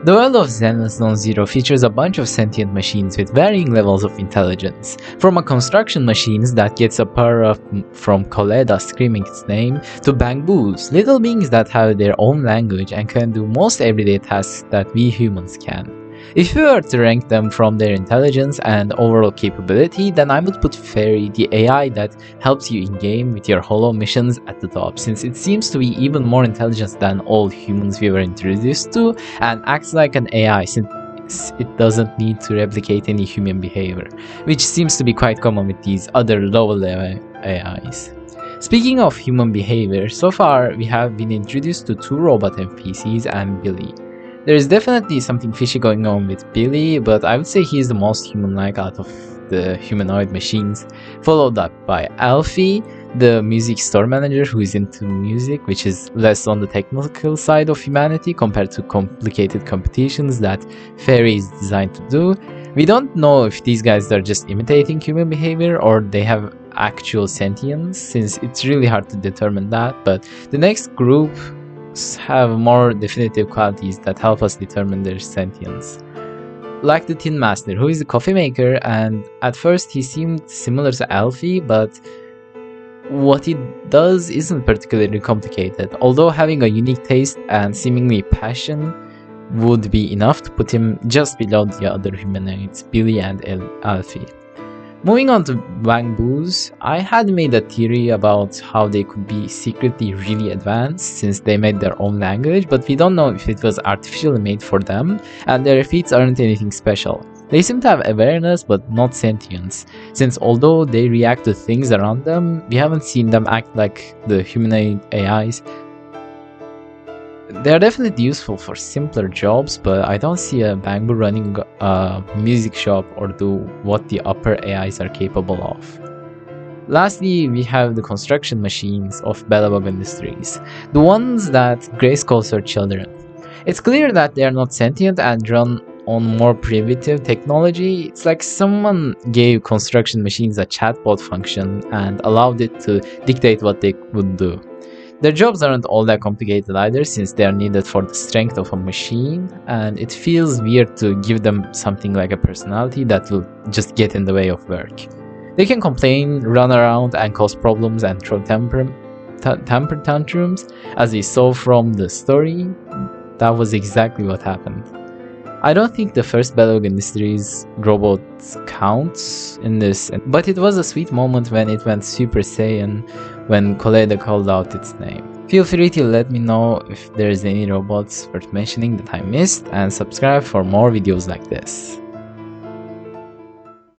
The world of Zenlesszonezero features a bunch of sentient machines with varying levels of intelligence, from a construction machines that gets a power up from Koleda screaming its name, to bamboos, little beings that have their own language and can do most everyday tasks that we humans can. If we were to rank them from their intelligence and overall capability, then I would put Fairy, the AI that helps you in-game with your holo missions, at the top, since it seems to be even more intelligent than all humans we were introduced to, and acts like an AI since it doesn't need to replicate any human behavior, which seems to be quite common with these other lower-level AIs. Speaking of human behavior, so far we have been introduced to 2 robot NPCs and Billy. There is definitely something fishy going on with Billy, but I would say he is the most human-like out of the humanoid machines, followed up by Alfie, the music store manager who is into music, which is less on the technical side of humanity compared to complicated competitions that Fairy is designed to do. We don't know if these guys are just imitating human behavior or they have actual sentience, since it's really hard to determine that, but the next group have more definitive qualities that help us determine their sentience. Like the Tin Master, who is a coffee maker, and at first he seemed similar to Alfie, but what he does isn't particularly complicated, although having a unique taste and seemingly passion would be enough to put him just below the other humanoids, Billy and Alfie. Moving on to bamboos, I had made a theory about how they could be secretly really advanced since they made their own language, but we don't know if it was artificially made for them, and their feats aren't anything special. They seem to have awareness but not sentience, since although they react to things around them, we haven't seen them act like the humanoid AIs. They are definitely useful for simpler jobs, but I don't see a bamboo running a music shop or do what the upper AIs are capable of. Lastly, we have the construction machines of Belobog Industries, the ones that Grace calls her children. It's clear that they are not sentient and run on more primitive technology. It's like someone gave construction machines a chatbot function and allowed it to dictate what they would do. Their jobs aren't all that complicated either, since they are needed for the strength of a machine, and it feels weird to give them something like a personality that will just get in the way of work. They can complain, run around, and cause problems and throw temper tantrums, as we saw from the story. That was exactly what happened. I don't think the first Belobog Industries robot counts in this, but it was a sweet moment when it went Super Saiyan when Koleda called out its name. Feel free to let me know if there's any robots worth mentioning that I missed, and subscribe for more videos like this.